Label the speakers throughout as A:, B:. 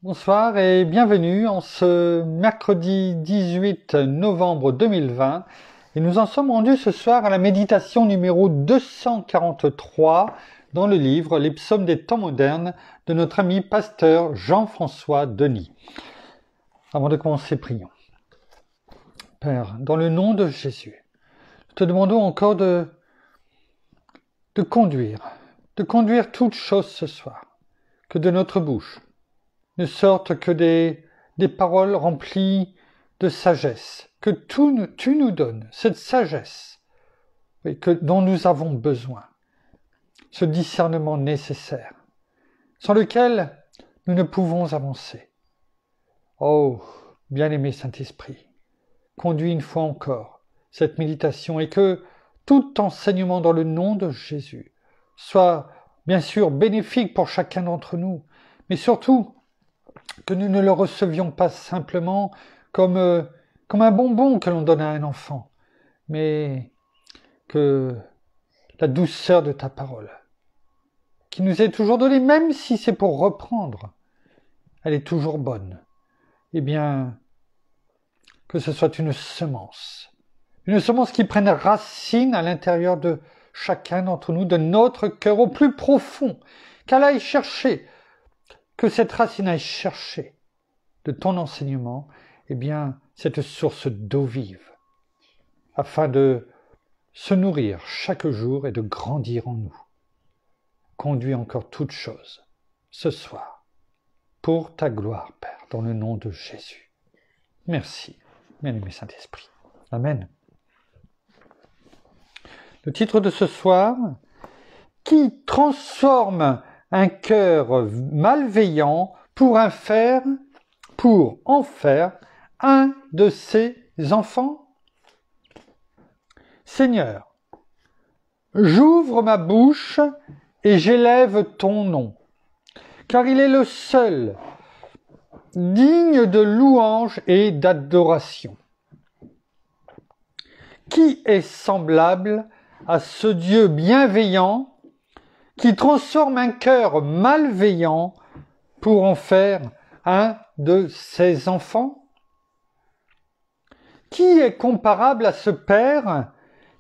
A: Bonsoir et bienvenue en ce mercredi 18 novembre 2020 et nous en sommes rendus ce soir à la méditation numéro 243 dans le livre Les psaumes des temps modernes de notre ami pasteur Jean-François Denis. Avant de commencer, prions. Père, dans le nom de Jésus, nous te demandons encore de conduire toutes choses ce soir, que de notre bouche ne sortent que des paroles remplies de sagesse, que tu nous donnes cette sagesse dont nous avons besoin, ce discernement nécessaire, sans lequel nous ne pouvons avancer. Oh, bien-aimé Saint-Esprit, conduis une fois encore cette méditation et que tout enseignement dans le nom de Jésus soit bien sûr bénéfique pour chacun d'entre nous, mais surtout que nous ne le recevions pas simplement comme un bonbon que l'on donne à un enfant, mais que la douceur de ta parole, qui nous est toujours donnée, même si c'est pour reprendre, elle est toujours bonne. Eh bien, que ce soit une semence qui prenne racine à l'intérieur de chacun d'entre nous, de notre cœur au plus profond, qu'elle aille chercher, que cette racine aille chercher de ton enseignement, eh bien, cette source d'eau vive, afin de se nourrir chaque jour et de grandir en nous. Conduis encore toutes choses ce soir, pour ta gloire, Père, dans le nom de Jésus. Merci, bien-aimé Saint-Esprit. Amen. Le titre de ce soir, qui transforme un cœur malveillant pour en faire un de ses enfants. Seigneur, j'ouvre ma bouche et j'élève ton nom, car il est le seul digne de louange et d'adoration. Qui est semblable à ce Dieu bienveillant qui transforme un cœur malveillant pour en faire un de ses enfants? Qui est comparable à ce Père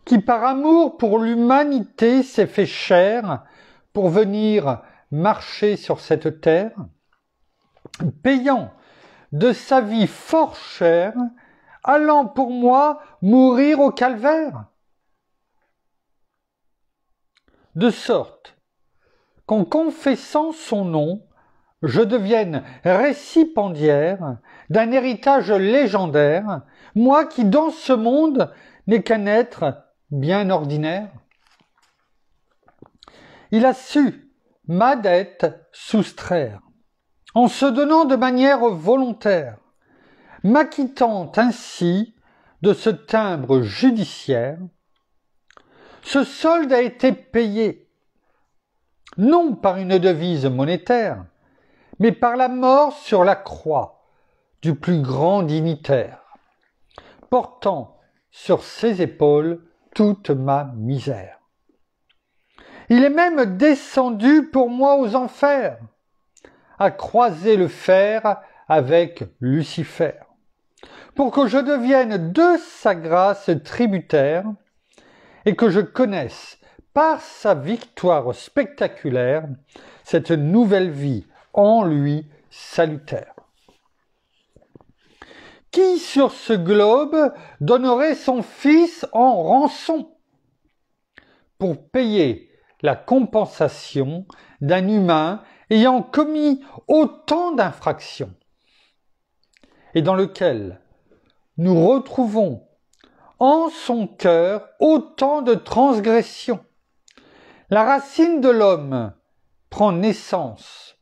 A: qui, par amour pour l'humanité, s'est fait chair pour venir marcher sur cette terre, payant de sa vie fort chère, allant pour moi mourir au calvaire? De sorte qu'en confessant son nom, je devienne récipiendaire d'un héritage légendaire, moi qui dans ce monde n'ai qu'un être bien ordinaire. Il a su ma dette soustraire, en se donnant de manière volontaire, m'acquittant ainsi de ce timbre judiciaire. Ce solde a été payé, non par une devise monétaire, mais par la mort sur la croix du plus grand dignitaire, portant sur ses épaules toute ma misère. Il est même descendu pour moi aux enfers, à croiser le fer avec Lucifer, pour que je devienne de sa grâce tributaire et que je connaisse par sa victoire spectaculaire cette nouvelle vie en lui salutaire. Qui sur ce globe donnerait son fils en rançon pour payer la compensation d'un humain ayant commis autant d'infractions et dans lequel nous retrouvons en son cœur autant de transgressions? La racine de l'homme prend naissance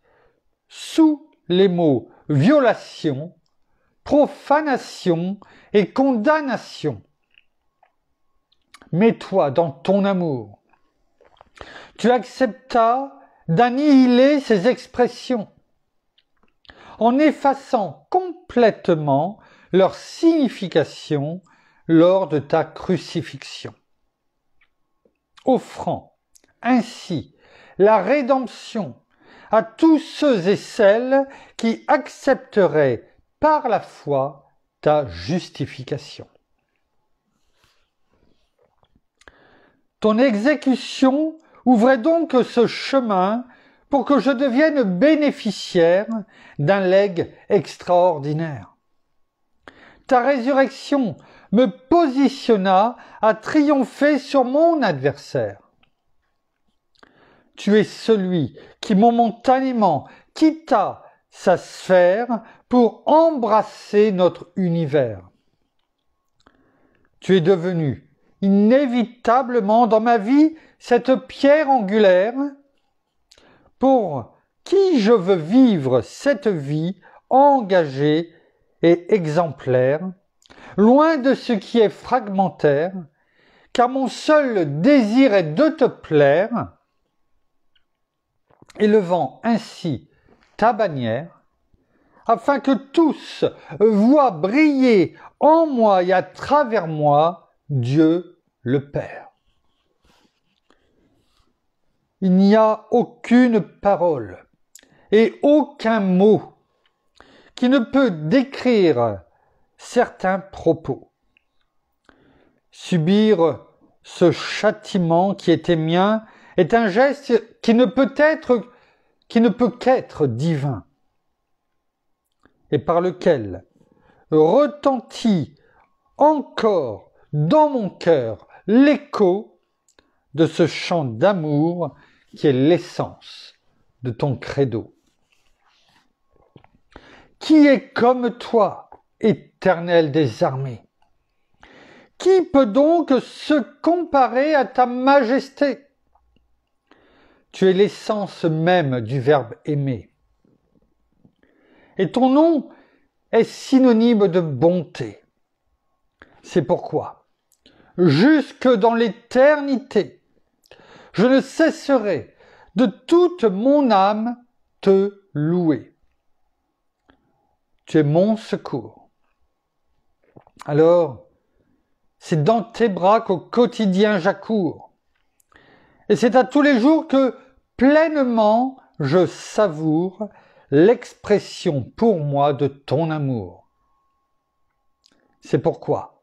A: sous les mots violation, profanation et condamnation. Mais toi, dans ton amour, tu acceptas d'annihiler ces expressions en effaçant complètement leur signification lors de ta crucifixion, offrant ainsi la rédemption à tous ceux et celles qui accepteraient par la foi ta justification. Ton exécution ouvrait donc ce chemin pour que je devienne bénéficiaire d'un legs extraordinaire. Ta résurrection me positionna à triompher sur mon adversaire. Tu es celui qui momentanément quitta sa sphère pour embrasser notre univers. Tu es devenu inévitablement dans ma vie cette pierre angulaire pour qui je veux vivre cette vie engagée et exemplaire, loin de ce qui est fragmentaire, car mon seul désir est de te plaire, élevant ainsi ta bannière, afin que tous voient briller en moi et à travers moi Dieu le Père. Il n'y a aucune parole et aucun mot qui ne peut décrire certains propos. Subir ce châtiment qui était mien est un geste qui ne peut qu'être divin et par lequel retentit encore dans mon cœur l'écho de ce chant d'amour qui est l'essence de ton credo. Qui est comme toi, Éternel des armées? Qui peut donc se comparer à ta majesté? Tu es l'essence même du verbe aimer. Et ton nom est synonyme de bonté. C'est pourquoi, jusque dans l'éternité, je ne cesserai de toute mon âme te louer. Tu es mon secours. Alors, c'est dans tes bras qu'au quotidien j'accours. Et c'est à tous les jours que pleinement je savoure l'expression pour moi de ton amour. C'est pourquoi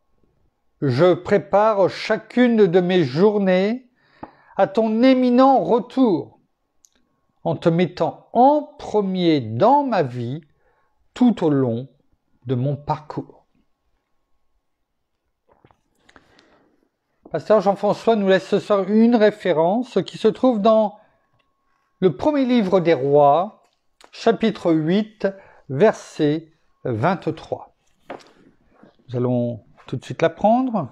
A: je prépare chacune de mes journées à ton éminent retour, en te mettant en premier dans ma vie tout au long de mon parcours. Pasteur Jean-François nous laisse ce soir une référence qui se trouve dans le premier livre des Rois, chapitre 8, verset 23. Nous allons tout de suite la prendre.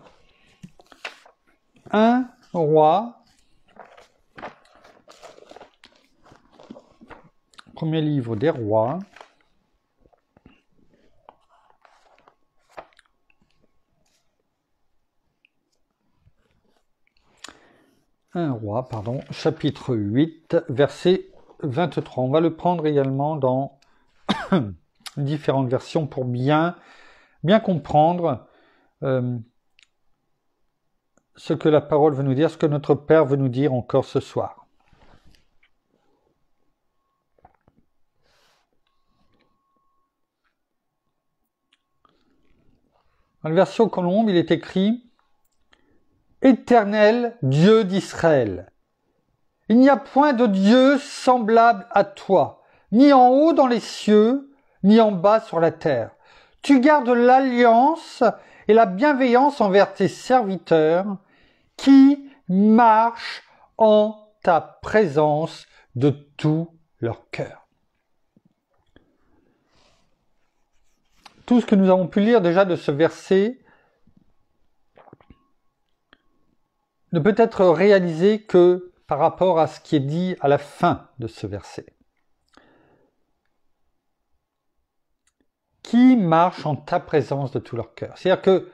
A: 1 Roi, premier livre des Rois, chapitre 8, verset 23. On va le prendre également dans différentes versions pour bien comprendre ce que la parole veut nous dire, ce que notre Père veut nous dire encore ce soir. Dans la version Colombe, il est écrit « Éternel Dieu d'Israël, il n'y a point de Dieu semblable à toi, ni en haut dans les cieux, ni en bas sur la terre. Tu gardes l'alliance et la bienveillance envers tes serviteurs qui marchent en ta présence de tout leur cœur. » Tout ce que nous avons pu lire déjà de ce verset ne peut être réalisé que par rapport à ce qui est dit à la fin de ce verset. Qui marche en ta présence de tout leur cœur. C'est-à-dire que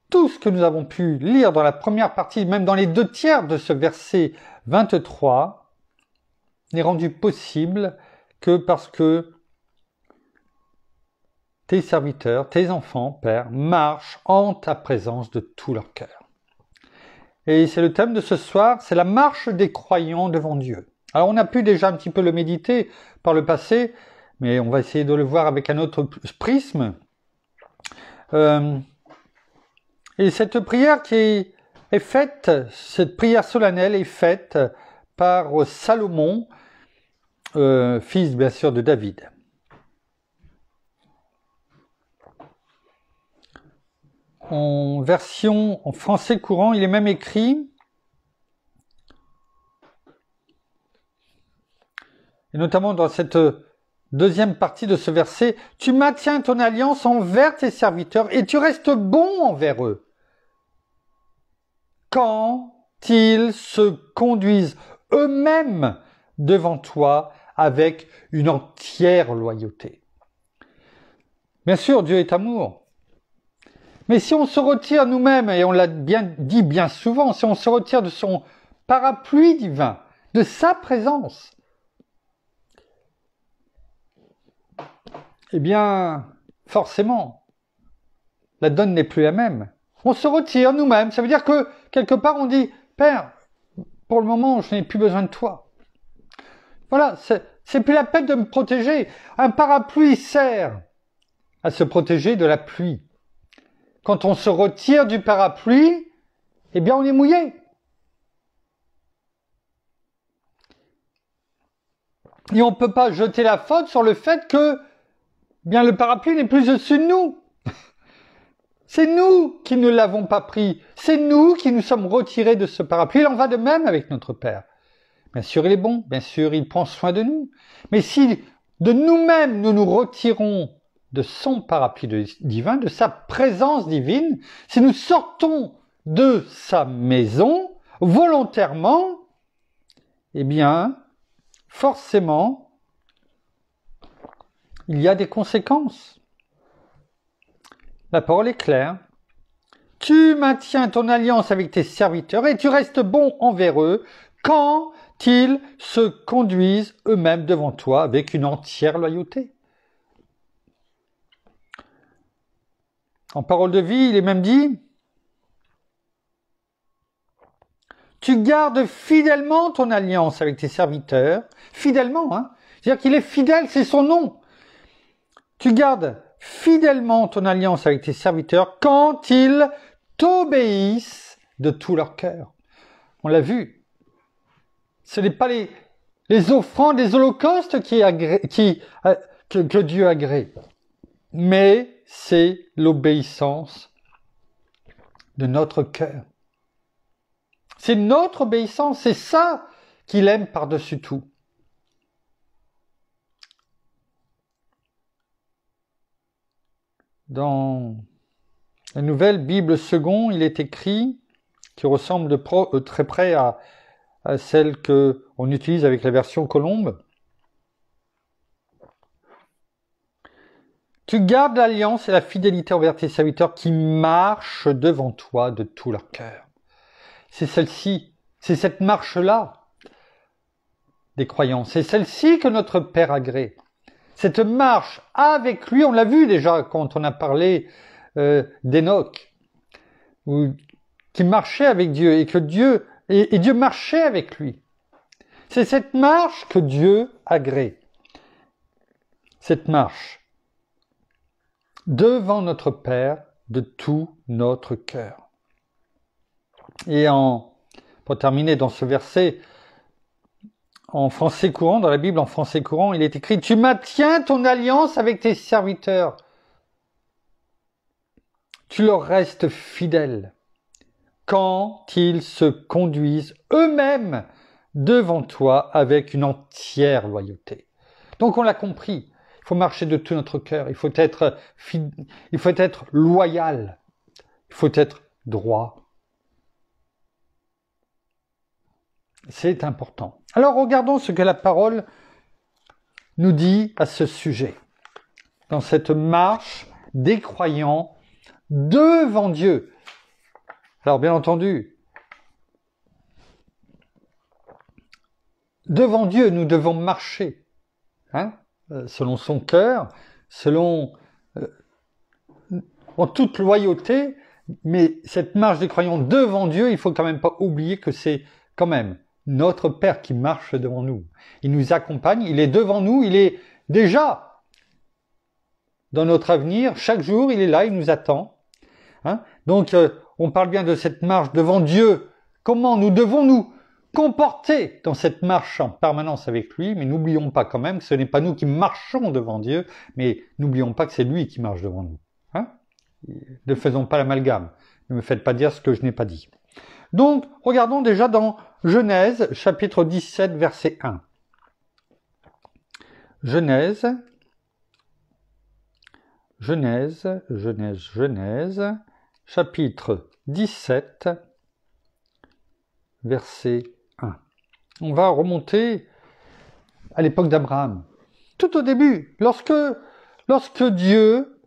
A: tout ce que nous avons pu lire dans la première partie, même dans les 2/3 de ce verset 23, n'est rendu possible que parce que tes serviteurs, tes enfants, Père, marchent en ta présence de tout leur cœur. Et c'est le thème de ce soir, c'est la marche des croyants devant Dieu. Alors on a pu déjà un petit peu le méditer par le passé, mais on va essayer de le voir avec un autre prisme. Et cette prière qui est faite, cette prière solennelle est faite par Salomon, fils bien sûr de David. En version en français courant, il est même écrit, et notamment dans cette deuxième partie de ce verset, « Tu maintiens ton alliance envers tes serviteurs et tu restes bon envers eux, quand ils se conduisent eux-mêmes devant toi avec une entière loyauté. » Bien sûr, Dieu est amour. Mais si on se retire nous-mêmes, et on l'a bien dit bien souvent, si on se retire de son parapluie divin, de sa présence, eh bien, forcément, la donne n'est plus la même. On se retire nous-mêmes, ça veut dire que, quelque part, on dit, « Père, pour le moment, je n'ai plus besoin de toi. » Voilà, c'est plus la peine de me protéger. Un parapluie sert à se protéger de la pluie. Quand on se retire du parapluie, eh bien, on est mouillé. Et on ne peut pas jeter la faute sur le fait que bien le parapluie n'est plus au-dessus de nous. C'est nous qui ne l'avons pas pris. C'est nous qui nous sommes retirés de ce parapluie. Il en va de même avec notre Père. Bien sûr, il est bon. Bien sûr, il prend soin de nous. Mais si de nous-mêmes, nous nous retirons de son parapluie divin, de sa présence divine, si nous sortons de sa maison volontairement, eh bien, forcément, il y a des conséquences. La parole est claire. Tu maintiens ton alliance avec tes serviteurs et tu restes bon envers eux quand ils se conduisent eux-mêmes devant toi avec une entière loyauté. En parole de vie, il est même dit, tu gardes fidèlement ton alliance avec tes serviteurs, fidèlement, hein, c'est-à-dire qu'il est fidèle, c'est son nom. Tu gardes fidèlement ton alliance avec tes serviteurs quand ils t'obéissent de tout leur cœur. On l'a vu. Ce n'est pas les offrandes, les holocaustes que Dieu agrée, mais c'est l'obéissance de notre cœur. C'est notre obéissance, c'est ça qu'il aime par-dessus tout. Dans la nouvelle Bible seconde, il est écrit, qui ressemble de très près à celle qu'on utilise avec la version Colombe. Tu gardes l'alliance et la fidélité envers tes serviteurs qui marchent devant toi de tout leur cœur. C'est celle-ci, c'est cette marche-là des croyants. C'est celle-ci que notre Père agrée. Cette marche avec lui, on l'a vu déjà quand on a parlé d'Enoch, qui marchait avec Dieu et que Dieu marchait avec lui. C'est cette marche que Dieu agrée. Cette marche devant notre Père de tout notre cœur. Et pour terminer dans ce verset, en français courant, dans la Bible en français courant, il est écrit « Tu maintiens ton alliance avec tes serviteurs. Tu leur restes fidèle quand ils se conduisent eux-mêmes devant toi avec une entière loyauté. » Donc on l'a compris, il faut marcher de tout notre cœur, il faut être loyal, il faut être droit. C'est important. Alors regardons ce que la parole nous dit à ce sujet. Dans cette marche des croyants devant Dieu. Alors bien entendu, devant Dieu, nous devons marcher, hein, selon son cœur, en toute loyauté, mais cette marche des croyants devant Dieu, il ne faut quand même pas oublier que c'est quand même notre Père qui marche devant nous. Il nous accompagne, il est devant nous, il est déjà dans notre avenir. Chaque jour, il est là, il nous attend. Hein? Donc, on parle bien de cette marche devant Dieu. Comment nous devons nous comporter dans cette marche en permanence avec lui, mais n'oublions pas quand même que ce n'est pas nous qui marchons devant Dieu, mais n'oublions pas que c'est lui qui marche devant nous. Hein? Ne faisons pas l'amalgame. Ne me faites pas dire ce que je n'ai pas dit. Donc, regardons déjà dans Genèse, chapitre 17, verset 1. Genèse, chapitre 17, verset 1. On va remonter à l'époque d'Abraham. Tout au début, lorsque Dieu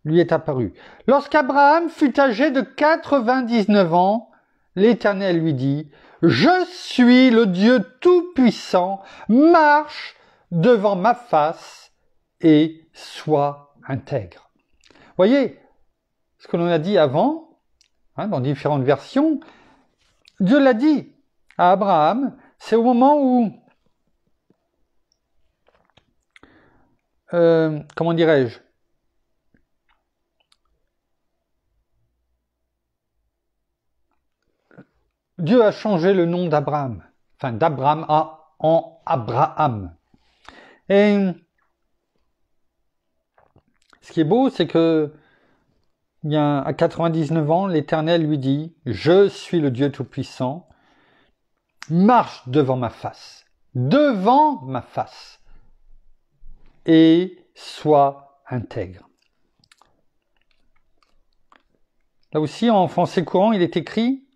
A: lui est apparu. Lorsqu'Abraham fut âgé de 99 ans, l'Éternel lui dit, « Je suis le Dieu Tout-Puissant, marche devant ma face et sois intègre. » Voyez, ce que l'on a dit avant, dans différentes versions, Dieu l'a dit à Abraham, c'est au moment où, comment dirais-je, Dieu a changé le nom d'Abraham, enfin d'Abraham en Abraham. Et ce qui est beau, c'est que à 99 ans, l'Éternel lui dit, « Je suis le Dieu Tout-Puissant, marche devant ma face, et sois intègre. » Là aussi, en français courant, il est écrit,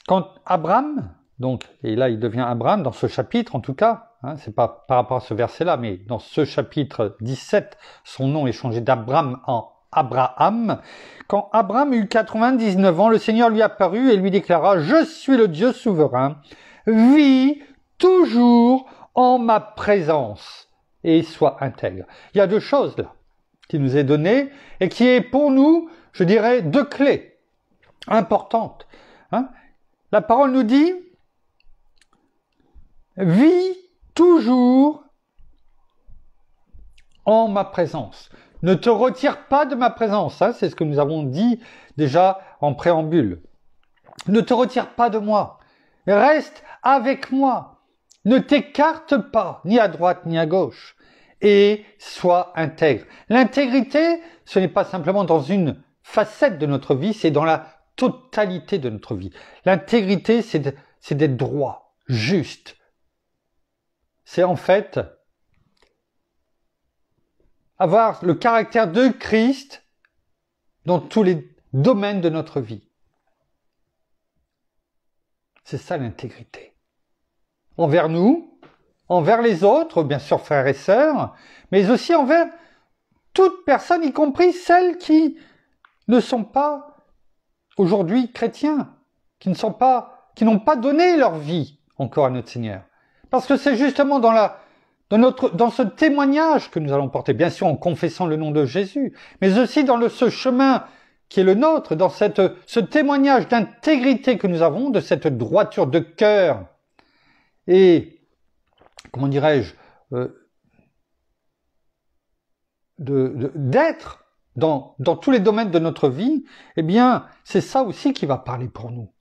A: quand Abraham, donc, et là il devient Abraham dans ce chapitre en tout cas, c'est pas par rapport à ce verset-là, mais dans ce chapitre 17, son nom est changé d'Abraham en Abraham. Quand Abraham eut 99 ans, le Seigneur lui apparut et lui déclara, « Je suis le Dieu souverain, vis toujours en ma présence et sois intègre. » Il y a deux choses là qui nous est données et qui est pour nous, je dirais, deux clés importantes. La parole nous dit, vis toujours en ma présence. Ne te retire pas de ma présence. C'est ce que nous avons dit déjà en préambule. Ne te retire pas de moi. Reste avec moi. Ne t'écarte pas, ni à droite ni à gauche. Et sois intègre. L'intégrité, ce n'est pas simplement dans une facette de notre vie, c'est dans la totalité de notre vie. L'intégrité, c'est d'être droit, juste. C'est en fait avoir le caractère de Christ dans tous les domaines de notre vie. C'est ça l'intégrité. Envers nous, envers les autres, bien sûr frères et sœurs, mais aussi envers toute personne, y compris celles qui ne sont pas aujourd'hui chrétiens, qui n'ont pas donné leur vie encore à notre Seigneur. Parce que c'est justement dans ce témoignage que nous allons porter, bien sûr en confessant le nom de Jésus, mais aussi dans ce chemin qui est le nôtre, dans ce témoignage d'intégrité que nous avons, de cette droiture de cœur, et, comment dirais-je, d'être dans tous les domaines de notre vie, eh bien, c'est ça aussi qui va parler pour nous.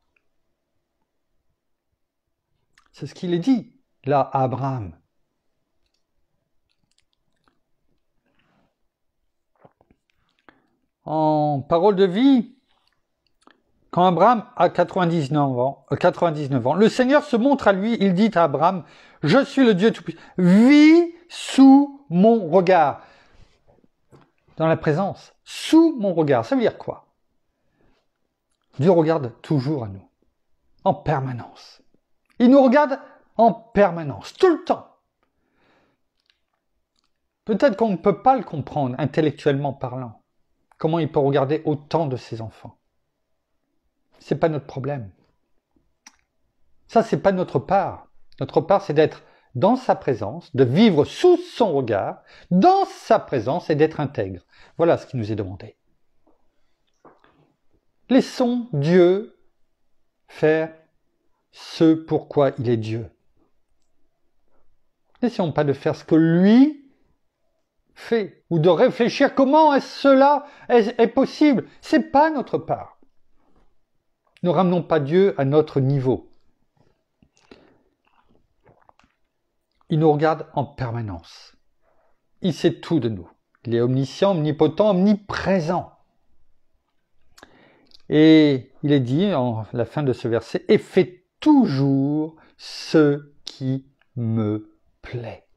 A: C'est ce qu'il est dit, là, à Abraham. En parole de vie, quand Abraham a 99 ans, le Seigneur se montre à lui, il dit à Abraham, « Je suis le Dieu Tout-Puissant, vis sous mon regard. » Dans la présence, sous mon regard. Ça veut dire quoi? Dieu regarde toujours à nous, en permanence. Il nous regarde en permanence, tout le temps. Peut-être qu'on ne peut pas le comprendre, intellectuellement parlant. Comment il peut regarder autant de ses enfants? C'est pas notre problème. Ça, c'est pas notre part. Notre part, c'est d'être dans sa présence, de vivre sous son regard, dans sa présence et d'être intègre. Voilà ce qui nous est demandé. Laissons Dieu faire ce pourquoi il est Dieu. N'essayons pas de faire ce que lui fait, ou de réfléchir comment cela est possible. C'est pas notre part. Ne ramenons pas Dieu à notre niveau. Il nous regarde en permanence. Il sait tout de nous. Il est omniscient, omnipotent, omniprésent. Et il est dit, en la fin de ce verset, « Et fais toujours ce qui me plaît. »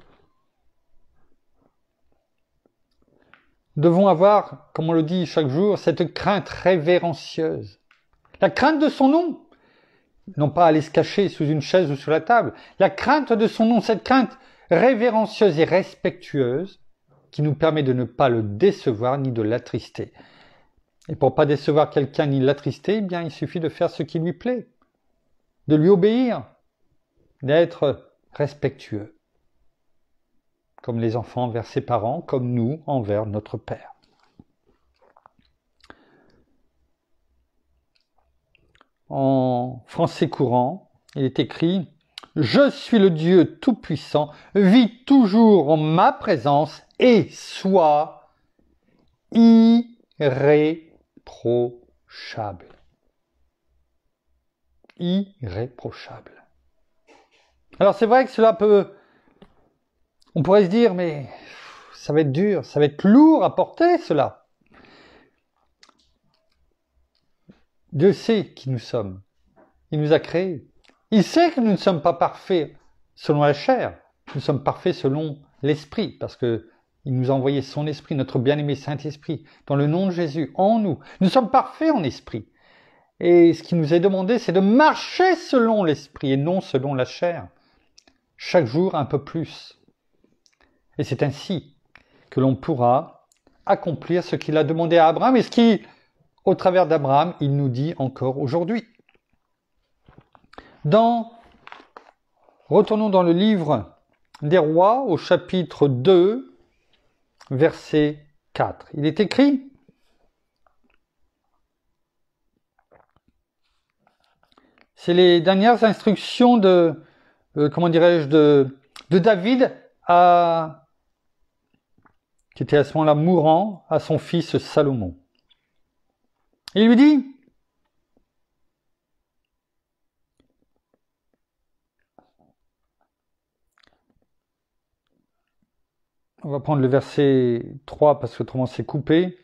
A: Nous devons avoir, comme on le dit chaque jour, cette crainte révérencieuse. La crainte de son nom. Non pas aller se cacher sous une chaise ou sous la table. La crainte de son nom, cette crainte révérencieuse et respectueuse qui nous permet de ne pas le décevoir ni de l'attrister. Et pour ne pas décevoir quelqu'un ni l'attrister, eh bien, il suffit de faire ce qui lui plaît, de lui obéir, d'être respectueux, comme les enfants envers ses parents, comme nous envers notre Père. En français courant, il est écrit « Je suis le Dieu Tout-Puissant, vis toujours en ma présence et sois irréprochable. » Irréprochable. Alors c'est vrai que cela peut... On pourrait se dire, mais ça va être dur, ça va être lourd à porter cela. Dieu sait qui nous sommes. Il nous a créés. Il sait que nous ne sommes pas parfaits selon la chair. Nous sommes parfaits selon l'esprit, parce que il nous a envoyé son esprit, notre bien-aimé Saint-Esprit, dans le nom de Jésus, en nous. Nous sommes parfaits en esprit. Et ce qui nous est demandé, c'est de marcher selon l'esprit et non selon la chair. Chaque jour, un peu plus. Et c'est ainsi que l'on pourra accomplir ce qu'il a demandé à Abraham et ce qui, au travers d'Abraham, il nous dit encore aujourd'hui. Retournons dans le livre des Rois, au chapitre 2, verset 4. Il est écrit, c'est les dernières instructions de David qui était à ce moment-là mourant, à son fils Salomon. Il lui dit, on va prendre le verset 3 parce que autrement c'est coupé.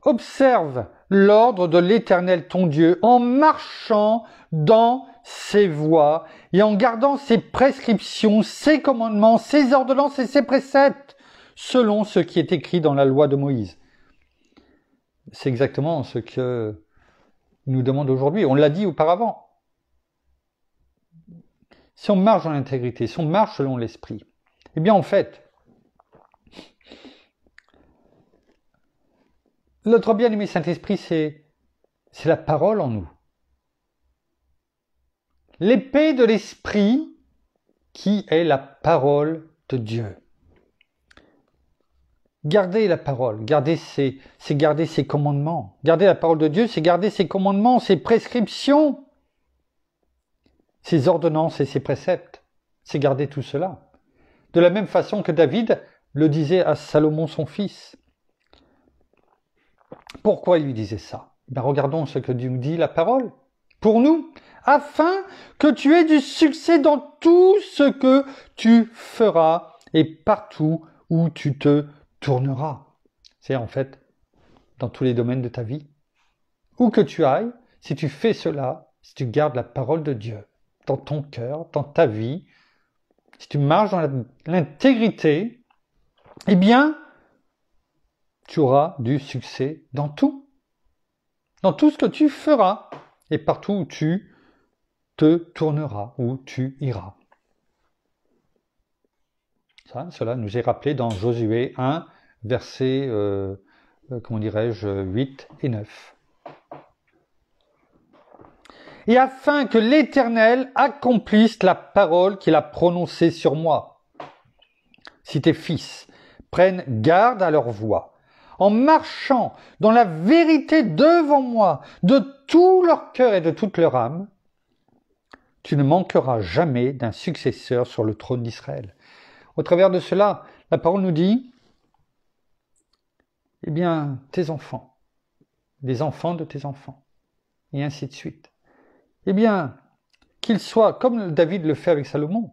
A: Observe l'ordre de l'Éternel ton Dieu en marchant dans ses voies et en gardant ses prescriptions, ses commandements, ses ordonnances et ses préceptes selon ce qui est écrit dans la loi de Moïse. C'est exactement ce que nous demande aujourd'hui. On l'a dit auparavant. Si on marche dans l'intégrité, si on marche selon l'esprit, eh bien en fait, notre bien-aimé Saint-Esprit, c'est la parole en nous. L'épée de l'esprit qui est la parole de Dieu. Garder la parole, c'est garder ses commandements. Garder la parole de Dieu, c'est garder ses commandements, ses prescriptions, ses ordonnances et ses préceptes. C'est garder tout cela. De la même façon que David le disait à Salomon son fils. Pourquoi il lui disait ça? Regardons ce que nous dit la parole. Pour nous, afin que tu aies du succès dans tout ce que tu feras et partout où tu te tourneras. C'est en fait dans tous les domaines de ta vie. Où que tu ailles, si tu fais cela, si tu gardes la parole de Dieu dans ton cœur, dans ta vie, si tu marches dans l'intégrité, eh bien, tu auras du succès dans tout. Dans tout ce que tu feras et partout où tu te tourneras, où tu iras. Cela nous est rappelé dans Josué 1, versets 8 et 9. Et afin que l'Éternel accomplisse la parole qu'il a prononcée sur moi, si tes fils prennent garde à leur voix, en marchant dans la vérité devant moi, de tout leur cœur et de toute leur âme, tu ne manqueras jamais d'un successeur sur le trône d'Israël. Au travers de cela, la parole nous dit, eh bien, tes enfants, des enfants de tes enfants, et ainsi de suite. Eh bien, qu'ils soient, comme David le fait avec Salomon,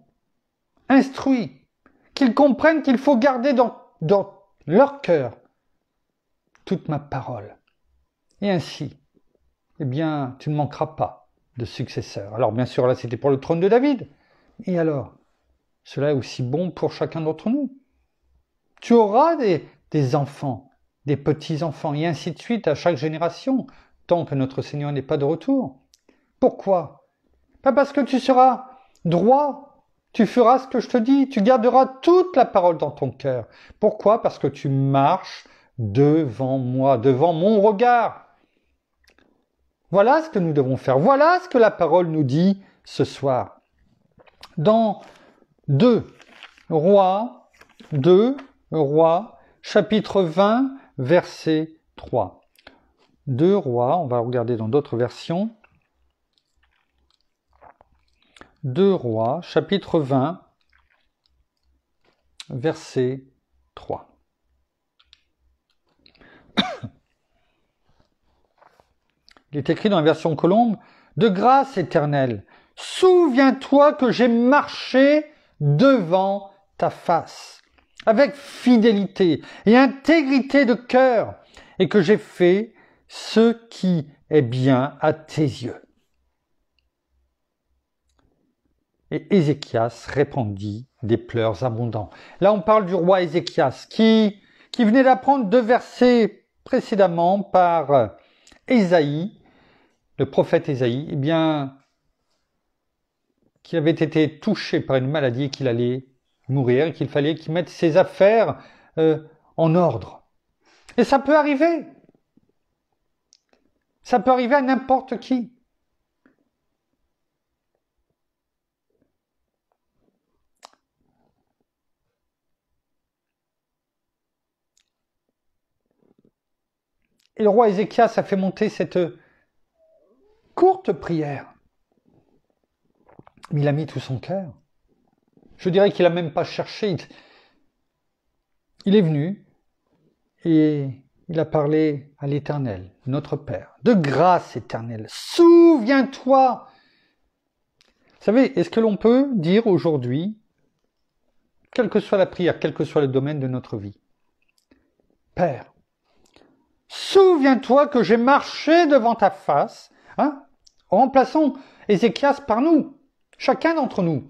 A: instruits, qu'ils comprennent qu'il faut garder dans leur cœur toute ma parole. Et ainsi, eh bien, tu ne manqueras pas de successeurs. Alors bien sûr, là, c'était pour le trône de David. Et alors, cela est aussi bon pour chacun d'entre nous. Tu auras des enfants, des petits-enfants, et ainsi de suite à chaque génération, tant que notre Seigneur n'est pas de retour. Pourquoi? Pas parce que tu seras droit, tu feras ce que je te dis, tu garderas toute la parole dans ton cœur. Pourquoi? Parce que tu marches devant moi, devant mon regard. Voilà ce que nous devons faire. Voilà ce que la parole nous dit ce soir. Dans 2 Rois, chapitre 20, verset 3. 2 Rois, on va regarder dans d'autres versions. 2 Rois, chapitre 20, verset 3. Il est écrit dans la version Colombe, « De grâce éternelle, souviens-toi que j'ai marché devant ta face, avec fidélité et intégrité de cœur, et que j'ai fait ce qui est bien à tes yeux. » Et Ézéchias répandit des pleurs abondants. Là, on parle du roi Ézéchias, qui venait d'apprendre 2 versets précédemment par Ésaïe, le prophète Ésaïe, eh bien, qui avait été touché par une maladie et qu'il allait mourir, et qu'il fallait qu'il mette ses affaires en ordre. Et ça peut arriver. Ça peut arriver à n'importe qui. Et le roi Ézéchias a fait monter cette courte prière. Mais il a mis tout son cœur. Je dirais qu'il n'a même pas cherché. Il est venu et il a parlé à l'Éternel, notre Père. De grâce éternelle, souviens-toi. Vous savez, est-ce que l'on peut dire aujourd'hui, quelle que soit la prière, quel que soit le domaine de notre vie, Père, souviens-toi que j'ai marché devant ta face, hein, en remplaçant Ézéchias par nous, chacun d'entre nous.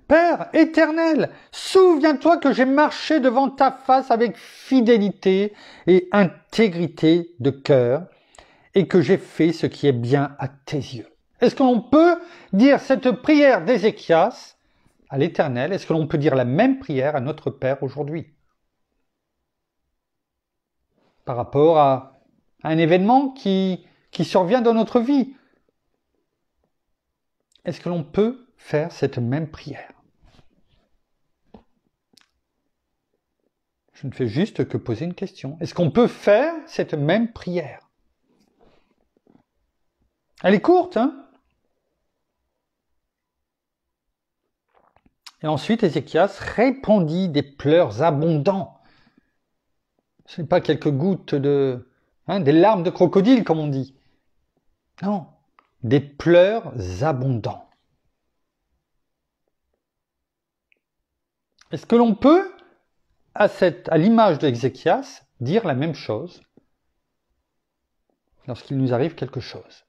A: Père éternel, souviens-toi que j'ai marché devant ta face avec fidélité et intégrité de cœur et que j'ai fait ce qui est bien à tes yeux. Est-ce que l'on peut dire cette prière d'Ézéchias à l'Éternel? Est-ce que l'on peut dire la même prière à notre Père aujourd'hui? Par rapport à un événement qui survient dans notre vie. Est-ce que l'on peut faire cette même prière? Je ne fais juste que poser une question. Est-ce qu'on peut faire cette même prière? Elle est courte, hein? Et ensuite, Ézéchias répandit des pleurs abondants. Ce n'est pas quelques gouttes des larmes de crocodile, comme on dit. Non, des pleurs abondants. Est-ce que l'on peut, à l'image d'Ézéchias, dire la même chose lorsqu'il nous arrive quelque chose?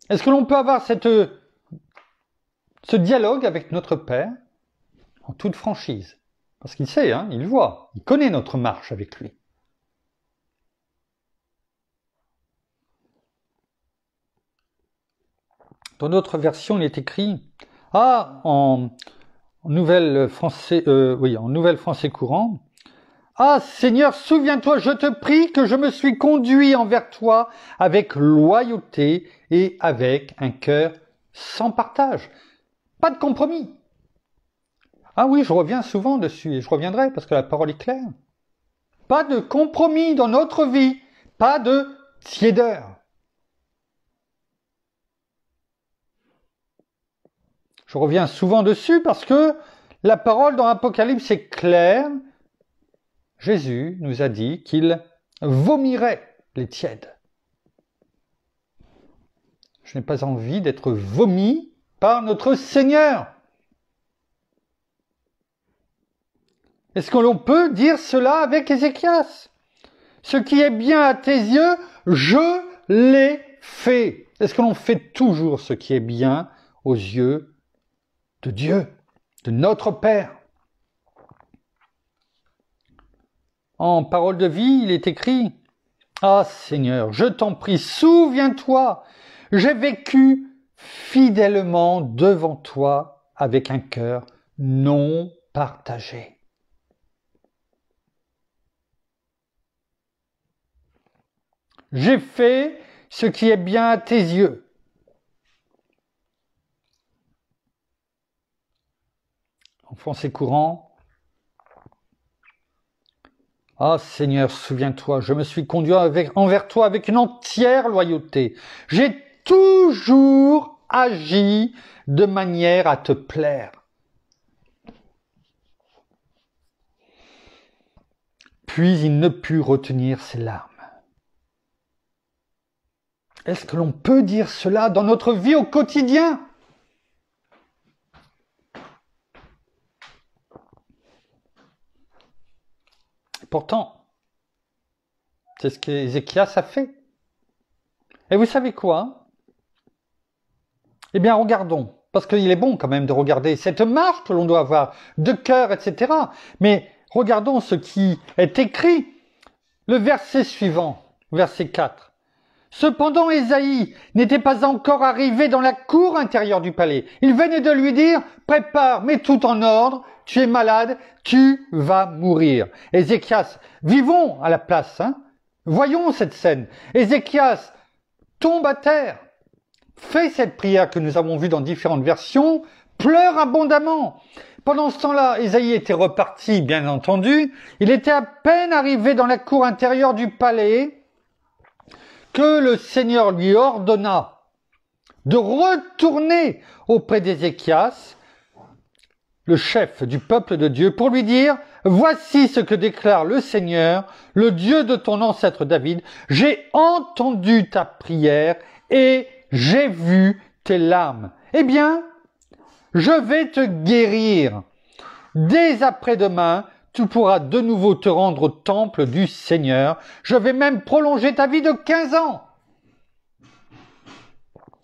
A: Est-ce que l'on peut avoir ce dialogue avec notre Père en toute franchise? Parce qu'il sait, hein, il voit, il connaît notre marche avec lui. Dans d'autres versions, il est écrit, en Nouvelle Français courant, ah Seigneur, souviens-toi, je te prie que je me suis conduit envers toi avec loyauté et avec un cœur sans partage. Pas de compromis. Ah oui, je reviens souvent dessus et je reviendrai parce que la parole est claire. Pas de compromis dans notre vie, pas de tiédeur. Je reviens souvent dessus parce que la parole dans l'Apocalypse est claire. Jésus nous a dit qu'il vomirait les tièdes. Je n'ai pas envie d'être vomi par notre Seigneur. Est-ce que l'on peut dire cela avec Ézéchias? Ce qui est bien à tes yeux, je l'ai fait. Est-ce que l'on fait toujours ce qui est bien aux yeux de Dieu, de notre Père? En parole de vie, il est écrit: Ah Seigneur, je t'en prie, souviens-toi, j'ai vécu fidèlement devant toi avec un cœur non partagé. J'ai fait ce qui est bien à tes yeux. En français courant: Ah Seigneur, souviens-toi, je me suis conduit envers toi avec une entière loyauté. J'ai toujours agi de manière à te plaire. Puis il ne put retenir ses larmes. Est-ce que l'on peut dire cela dans notre vie au quotidien? Pourtant, c'est ce qu'Ézéchias a fait. Et vous savez quoi? Eh bien, regardons, parce qu'il est bon quand même de regarder cette marche que l'on doit avoir, de cœur, etc. Mais regardons ce qui est écrit. Le verset suivant, verset 4. Cependant, Ésaïe n'était pas encore arrivé dans la cour intérieure du palais. Il venait de lui dire: prépare, mets tout en ordre, tu es malade, tu vas mourir. Ézéchias, vivons à la place, voyons cette scène. Ézéchias tombe à terre, fait cette prière que nous avons vue dans différentes versions, pleure abondamment. Pendant ce temps-là, Ésaïe était reparti, bien entendu. Il était à peine arrivé dans la cour intérieure du palais que le Seigneur lui ordonna de retourner auprès d'Ézéchias, le chef du peuple de Dieu, pour lui dire: voici ce que déclare le Seigneur, le Dieu de ton ancêtre David. J'ai entendu ta prière et j'ai vu tes larmes. Eh bien, je vais te guérir. Dès après-demain, tu pourras de nouveau te rendre au temple du Seigneur. Je vais même prolonger ta vie de 15 ans.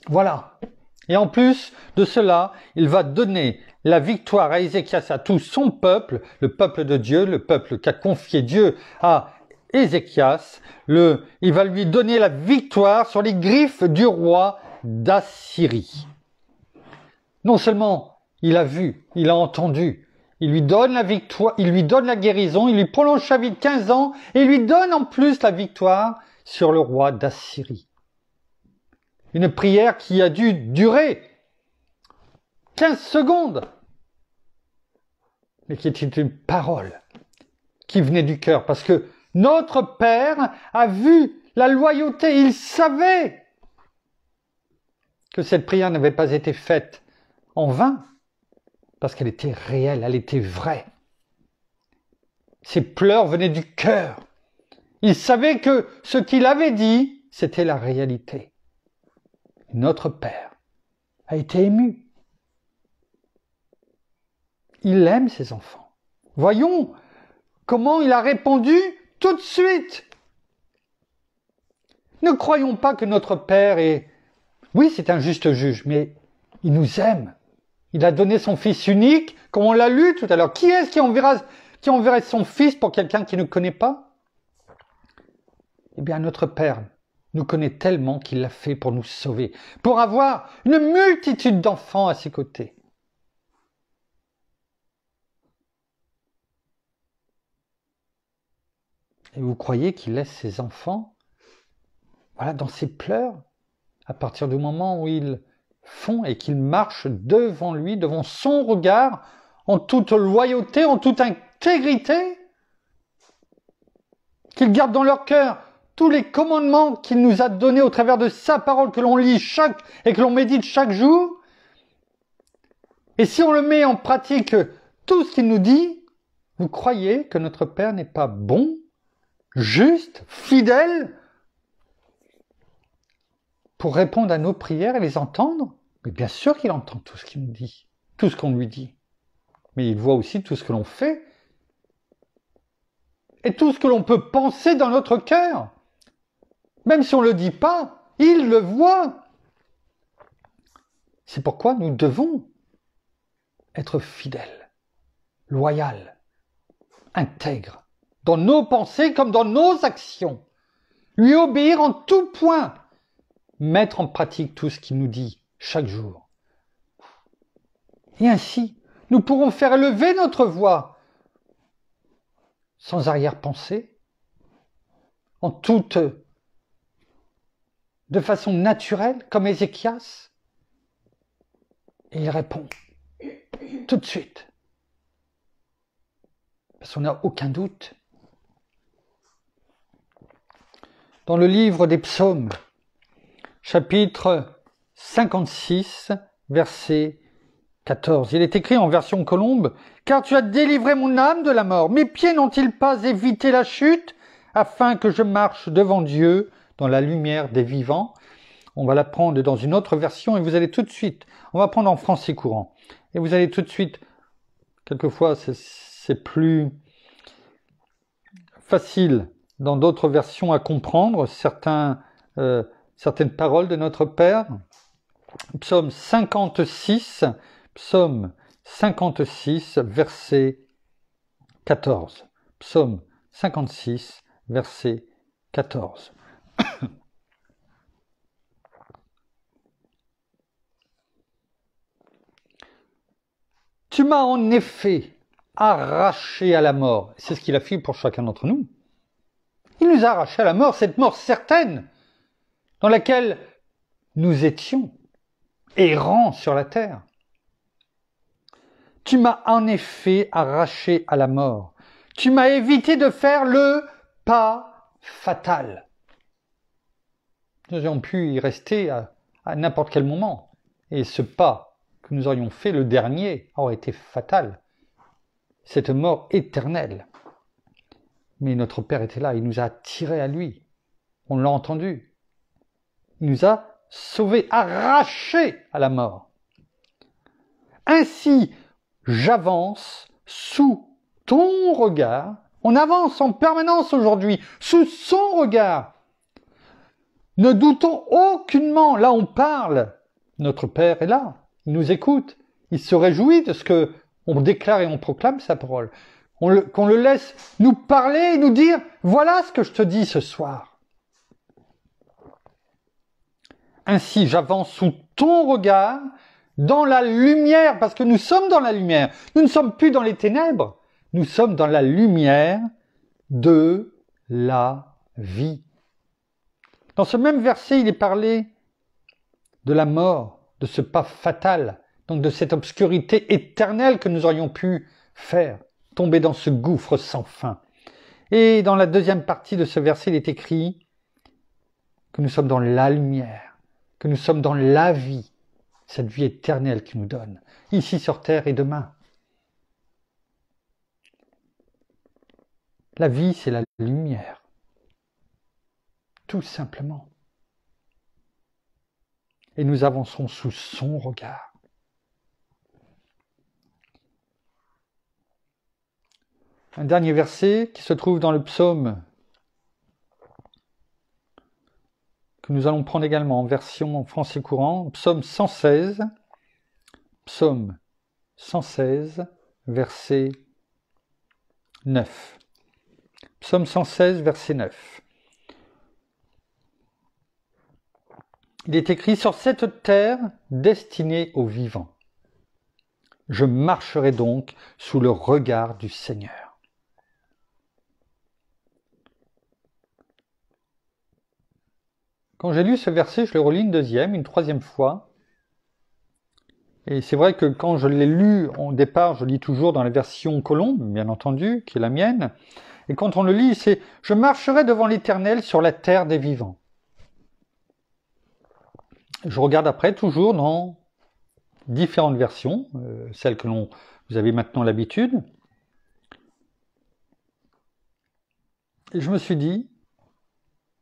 A: Voilà. Et en plus de cela, il va donner la victoire à Ézéchias, à tout son peuple, le peuple de Dieu, le peuple qu'a confié Dieu à Ézéchias. Il va lui donner la victoire sur les griffes du roi d'Assyrie. Non seulement il a vu, il a entendu, il lui donne la victoire, il lui donne la guérison, il lui prolonge sa vie de 15 ans et il lui donne en plus la victoire sur le roi d'Assyrie. Une prière qui a dû durer 15 secondes, mais qui était une parole qui venait du cœur, parce que notre Père a vu la loyauté, il savait que cette prière n'avait pas été faite en vain, parce qu'elle était réelle, elle était vraie. Ses pleurs venaient du cœur. Il savait que ce qu'il avait dit, c'était la réalité. Notre Père a été ému. Il aime ses enfants. Voyons comment il a répondu tout de suite. Ne croyons pas que notre Père est... Oui, c'est un juste juge, mais il nous aime. Il a donné son Fils unique, comme on l'a lu tout à l'heure. Qui est-ce qui enverrait son Fils pour quelqu'un qui ne connaît pas? Eh bien, notre Père nous connaît tellement qu'il l'a fait pour nous sauver, pour avoir une multitude d'enfants à ses côtés. Et vous croyez qu'il laisse ses enfants, dans ses pleurs, à partir du moment où ils font et qu'ils marchent devant lui, devant son regard, en toute loyauté, en toute intégrité, qu'ils gardent dans leur cœur tous les commandements qu'il nous a donnés au travers de sa parole que l'on lit et que l'on médite chaque jour. Et si on le met en pratique, tout ce qu'il nous dit, vous croyez que notre Père n'est pas bon, juste, fidèle, pour répondre à nos prières et les entendre? Mais bien sûr qu'il entend tout ce qu'il nous dit, tout ce qu'on lui dit. Mais il voit aussi tout ce que l'on fait et tout ce que l'on peut penser dans notre cœur. Même si on ne le dit pas, il le voit. C'est pourquoi nous devons être fidèles, loyaux, intègres, dans nos pensées comme dans nos actions. Lui obéir en tout point, mettre en pratique tout ce qu'il nous dit chaque jour. Et ainsi, nous pourrons faire élever notre voix sans arrière-pensée, de façon naturelle, comme Ézéchias. Et il répond tout de suite. Parce qu'on n'a aucun doute. Dans le livre des Psaumes, chapitre 56, verset 14, il est écrit en version Colombe, « Car tu as délivré mon âme de la mort, mes pieds n'ont-ils pas évité la chute, afin que je marche devant Dieu dans la lumière des vivants ?» On va la prendre dans une autre version et vous allez tout de suite, on va prendre en français courant, et vous allez tout de suite, quelquefois c'est plus facile dans d'autres versions à comprendre certaines paroles de notre Père. Psaume 56, verset 14. Psaume 56, verset 14. Tu m'as en effet arraché à la mort. C'est ce qu'il a fait pour chacun d'entre nous. Il nous a arrachés à la mort, cette mort certaine, dans laquelle nous étions errants sur la terre. Tu m'as en effet arraché à la mort. Tu m'as évité de faire le pas fatal. Nous aurions pu y rester à n'importe quel moment. Et ce pas que nous aurions fait, le dernier, aurait été fatal. Cette mort éternelle. Mais notre Père était là, il nous a attirés à lui. On l'a entendu. Il nous a sauvés, arrachés à la mort. Ainsi, j'avance sous ton regard. On avance en permanence aujourd'hui, sous son regard. Ne doutons aucunement, là on parle. Notre Père est là, il nous écoute. Il se réjouit de ce que on déclare et on proclame sa parole. Qu'on le laisse nous parler et nous dire, voilà ce que je te dis ce soir. Ainsi, j'avance sous ton regard, dans la lumière, parce que nous sommes dans la lumière. Nous ne sommes plus dans les ténèbres. Nous sommes dans la lumière de la vie. Dans ce même verset, il est parlé de la mort, de ce pas fatal, donc de cette obscurité éternelle que nous aurions pu faire, tomber dans ce gouffre sans fin. Et dans la deuxième partie de ce verset, il est écrit que nous sommes dans la lumière, que nous sommes dans la vie, cette vie éternelle qu'il nous donne, ici sur terre et demain. La vie, c'est la lumière. Tout simplement. Et nous avançons sous son regard. Un dernier verset qui se trouve dans le psaume que nous allons prendre également en version en français courant, psaume 116, verset 9. Psaume 116, verset 9. Il est écrit « Sur cette terre destinée aux vivants, je marcherai donc sous le regard du Seigneur. » Quand j'ai lu ce verset, je le relis une deuxième, une troisième fois. Et c'est vrai que quand je l'ai lu, au départ, je lis toujours dans la version Colombe, bien entendu, qui est la mienne. Et quand on le lit, c'est « Je marcherai devant l'Éternel sur la terre des vivants ». Je regarde après, toujours dans différentes versions, celles que vous avez maintenant l'habitude. Et je me suis dit,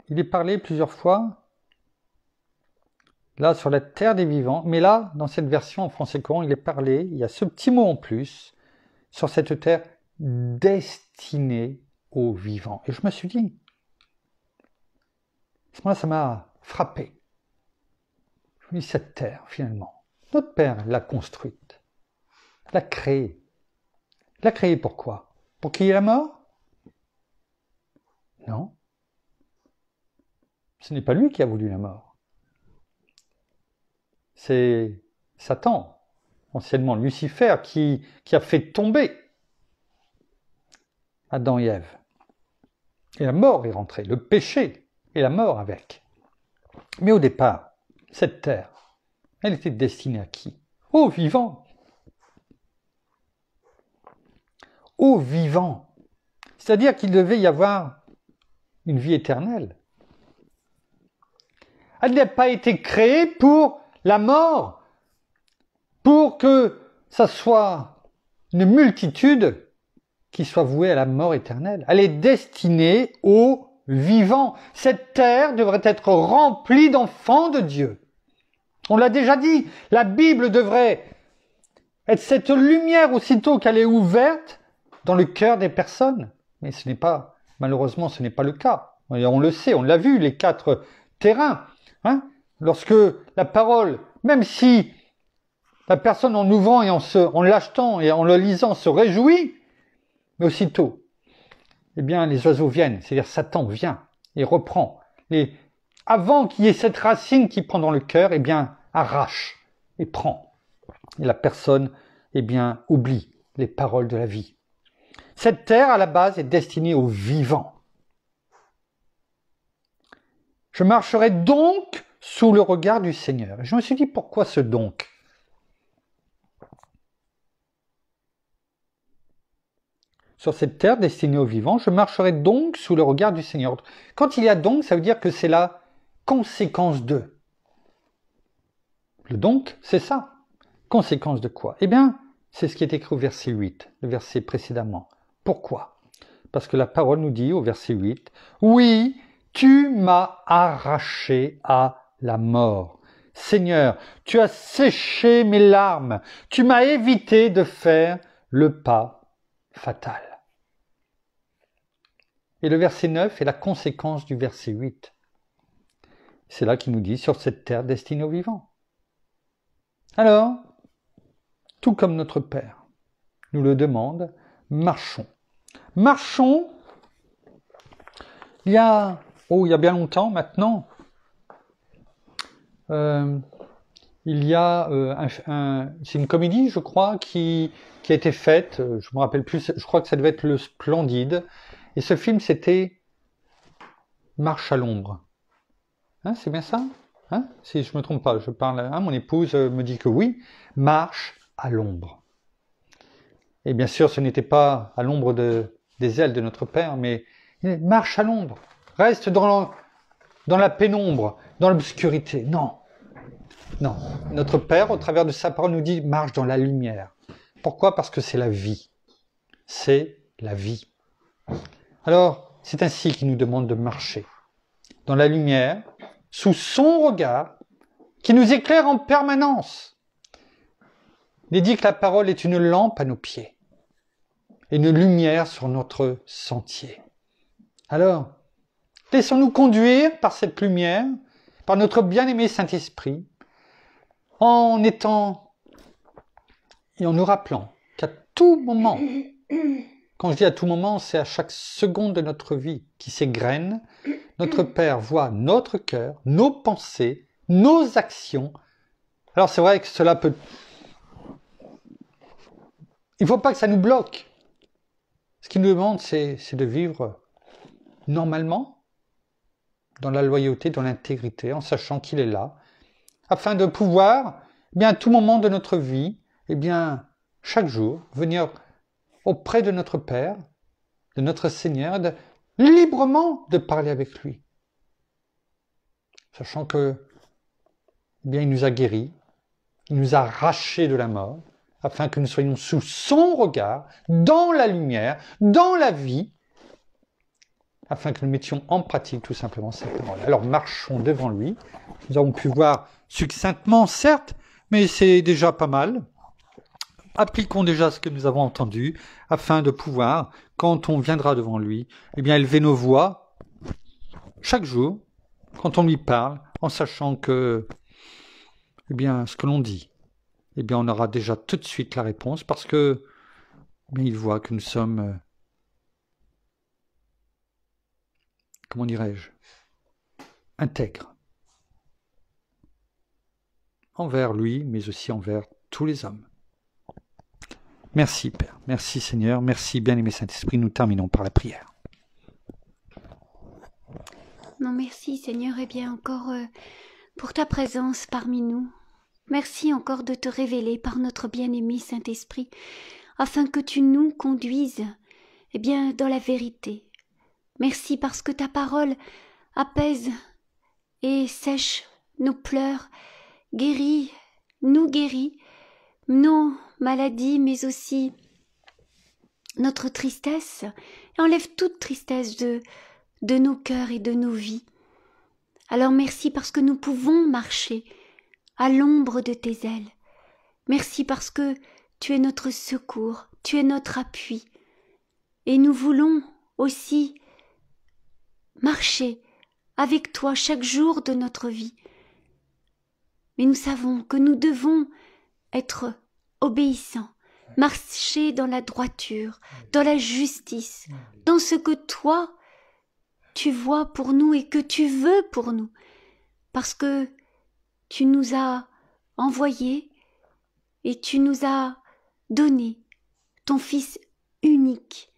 A: il est parlé plusieurs fois, là, sur la terre des vivants, mais là, dans cette version en français courant, il est parlé, il y a ce petit mot en plus, sur cette terre destinée aux vivants. Et je me suis dit, à ce moment-là, ça m'a frappé. Je me dis, cette terre, finalement, notre Père l'a construite, l'a créée. L'a créée pourquoi? Pour qu'il y ait la mort? Non. Ce n'est pas lui qui a voulu la mort. C'est Satan, anciennement Lucifer, qui a fait tomber Adam et Ève. Et la mort est rentrée, le péché et la mort avec. Mais au départ, cette terre, elle était destinée à qui? Aux vivants. Aux vivants. C'est-à-dire qu'il devait y avoir une vie éternelle. Elle n'a pas été créée pour la mort, pour que ça soit une multitude qui soit vouée à la mort éternelle. Elle est destinée aux vivants. Cette terre devrait être remplie d'enfants de Dieu. On l'a déjà dit, la Bible devrait être cette lumière aussitôt qu'elle est ouverte dans le cœur des personnes. Mais ce n'est pas, malheureusement, ce n'est pas le cas. On le sait, on l'a vu, les 4 terrains. Lorsque la parole, même si la personne en ouvrant et en l'achetant et en le lisant se réjouit, mais aussitôt, eh bien, les oiseaux viennent, c'est-à-dire Satan vient et reprend. Avant qu'il y ait cette racine qui prend dans le cœur, eh bien, arrache et prend. Et la personne, eh bien, oublie les paroles de la vie. Cette terre, à la base, est destinée aux vivants. Je marcherai donc sous le regard du Seigneur. Et je me suis dit, pourquoi ce donc? Sur cette terre destinée aux vivants, je marcherai donc sous le regard du Seigneur. Quand il y a donc, ça veut dire que c'est la conséquence de. Le donc, c'est ça. Conséquence de quoi? Eh bien, c'est ce qui est écrit au verset 8, le verset précédemment. Pourquoi? Parce que la parole nous dit au verset 8, « Oui, tu m'as arraché à la mort. Seigneur, tu as séché mes larmes, tu m'as évité de faire le pas fatal. » Et le verset 9 est la conséquence du verset 8. C'est là qu'il nous dit, sur cette terre destinée aux vivants. Alors, tout comme notre Père nous le demande, marchons. Marchons, il y a bien longtemps maintenant, il y a c'est une comédie, je crois, qui a été faite, je me rappelle plus, je crois que ça devait être Le Splendide, et ce film c'était Marche à l'ombre. C'est bien ça? Si je me trompe pas, je parle, mon épouse me dit que oui, Marche à l'ombre. Et bien sûr, ce n'était pas à l'ombre des ailes de notre Père, mais marche à l'ombre, reste dans la pénombre, dans l'obscurité. Non, notre Père, au travers de sa parole, nous dit marche dans la lumière. Pourquoi? Parce que c'est la vie. C'est la vie. Alors, c'est ainsi qu'il nous demande de marcher dans la lumière, sous son regard, qui nous éclaire en permanence. Il est dit que la parole est une lampe à nos pieds et une lumière sur notre sentier. Alors, laissons-nous conduire par cette lumière, par notre bien-aimé Saint-Esprit, en nous rappelant qu'à tout moment, quand je dis à tout moment, c'est à chaque seconde de notre vie qui s'égrène, notre Père voit notre cœur, nos pensées, nos actions. Alors c'est vrai que cela peut... Il ne faut pas que ça nous bloque. Ce qu'il nous demande, c'est de vivre normalement, dans la loyauté, dans l'intégrité, en sachant qu'il est là, afin de pouvoir eh bien, à tout moment de notre vie, eh bien, chaque jour, venir auprès de notre Père, de notre Seigneur, librement de parler avec lui. Sachant que, eh bien, il nous a guéris, il nous a arrachés de la mort, afin que nous soyons sous son regard, dans la lumière, dans la vie, afin que nous mettions en pratique tout simplement cette parole. Alors marchons devant lui. Nous avons pu voir succinctement, certes, mais c'est déjà pas mal. Appliquons déjà ce que nous avons entendu, afin de pouvoir, quand on viendra devant lui, eh bien élever nos voix chaque jour, quand on lui parle, en sachant que, eh bien, ce que l'on dit, eh bien, on aura déjà tout de suite la réponse, parce que, eh bien, il voit que nous sommes, comment dirais-je, intègres, envers lui, mais aussi envers tous les hommes. Merci Père, merci Seigneur, merci bien-aimé Saint-Esprit, nous terminons par la prière.
B: Non, merci Seigneur, et bien encore pour ta présence parmi nous. Merci encore de te révéler par notre bien-aimé Saint-Esprit, afin que tu nous conduises eh bien, dans la vérité. Merci parce que ta parole apaise et sèche nos pleurs, guérit nos maladies, mais aussi notre tristesse, et enlève toute tristesse de nos cœurs et de nos vies. Alors merci parce que nous pouvons marcher à l'ombre de tes ailes. Merci parce que tu es notre secours, tu es notre appui. Et nous voulons aussi marcher avec toi chaque jour de notre vie. Mais nous savons que nous devons être obéissants, marcher dans la droiture, dans la justice, dans ce que toi, tu vois pour nous et que tu veux pour nous, parce que tu nous as envoyés et tu nous as donné ton Fils unique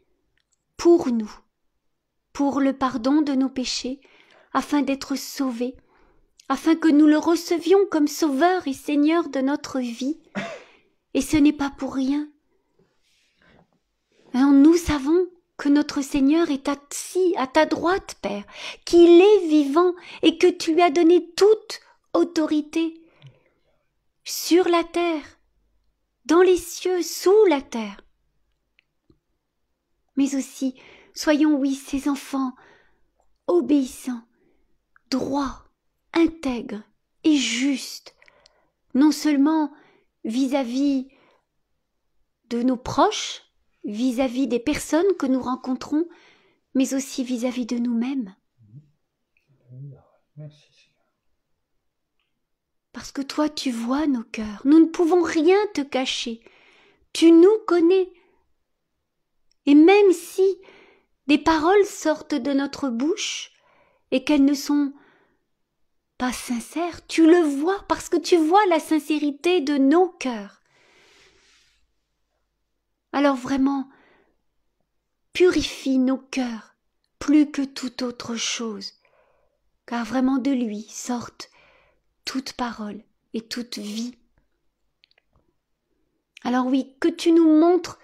B: pour nous, pour le pardon de nos péchés, afin d'être sauvés, afin que nous le recevions comme Sauveur et Seigneur de notre vie. Et ce n'est pas pour rien. Alors nous savons que notre Seigneur est assis à ta droite, Père, qu'il est vivant et que tu lui as donné toute autorité sur la terre, dans les cieux, sous la terre. Mais aussi, soyons, oui, ces enfants obéissants, droits, intègres et justes, non seulement vis-à-vis de nos proches, vis-à-vis des personnes que nous rencontrons, mais aussi vis-à-vis de nous-mêmes.
A: Merci.
B: Parce que toi, tu vois nos cœurs. Nous ne pouvons rien te cacher. Tu nous connais. Et même si des paroles sortent de notre bouche et qu'elles ne sont pas sincères, tu le vois parce que tu vois la sincérité de nos cœurs. Alors vraiment, purifie nos cœurs plus que toute autre chose, car vraiment de lui sortent toute parole et toute vie. Alors oui, que tu nous montres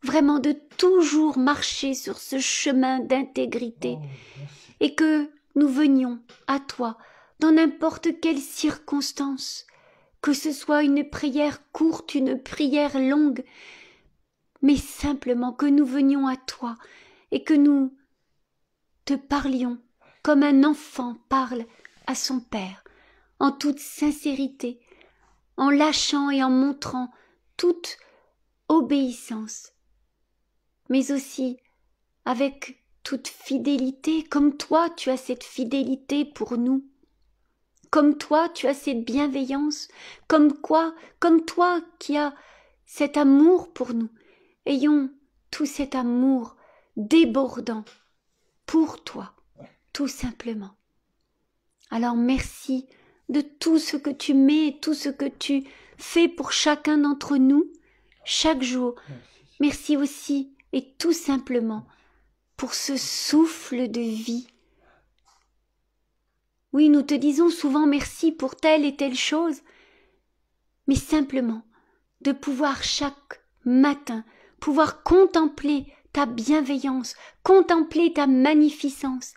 B: vraiment de toujours marcher sur ce chemin d'intégrité et que nous venions à toi dans n'importe quelle circonstance, que ce soit une prière courte, une prière longue, mais simplement que nous venions à toi et que nous te parlions comme un enfant parle à son père, en toute sincérité, en lâchant et en montrant toute obéissance, mais aussi avec toute fidélité, comme toi tu as cette fidélité pour nous, comme toi tu as cette bienveillance, comme toi qui as cet amour pour nous. Ayons tout cet amour débordant pour toi, tout simplement. Alors merci de tout ce que tu mets, tout ce que tu fais pour chacun d'entre nous, chaque jour. Merci aussi et tout simplement pour ce souffle de vie. Oui, nous te disons souvent merci pour telle et telle chose, mais simplement de pouvoir chaque matin, pouvoir contempler ta bienveillance, contempler ta magnificence,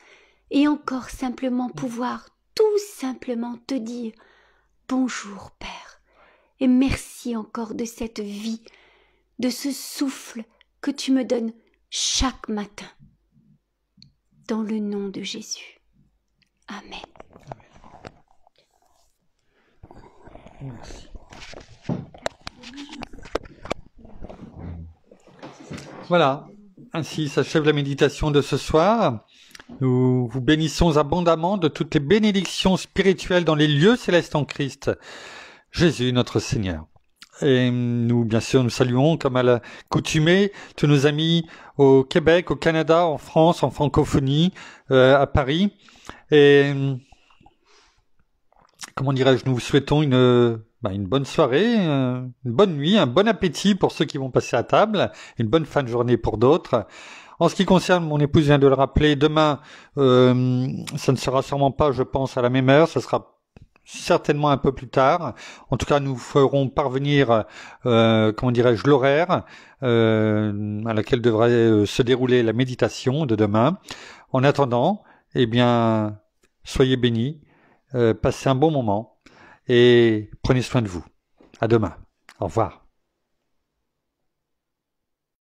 B: et encore simplement pouvoir tout simplement te dire bonjour Père, et merci encore de cette vie, de ce souffle que tu me donnes chaque matin. Dans le nom de Jésus. Amen.
A: Merci. Voilà, ainsi s'achève la méditation de ce soir. Nous vous bénissons abondamment de toutes les bénédictions spirituelles dans les lieux célestes en Christ, Jésus notre Seigneur. Et nous, bien sûr, nous saluons, comme à l'accoutumée, tous nos amis au Québec, au Canada, en France, en francophonie, à Paris. Et, comment dirais-je, nous vous souhaitons une bonne soirée, une bonne nuit, un bon appétit pour ceux qui vont passer à table, une bonne fin de journée pour d'autres. En ce qui concerne, mon épouse vient de le rappeler, demain, ça ne sera sûrement pas, je pense, à la même heure, ça sera certainement un peu plus tard. En tout cas, nous ferons parvenir, l'horaire à laquelle devrait se dérouler la méditation de demain. En attendant, soyez bénis, passez un bon moment et prenez soin de vous. À demain. Au revoir.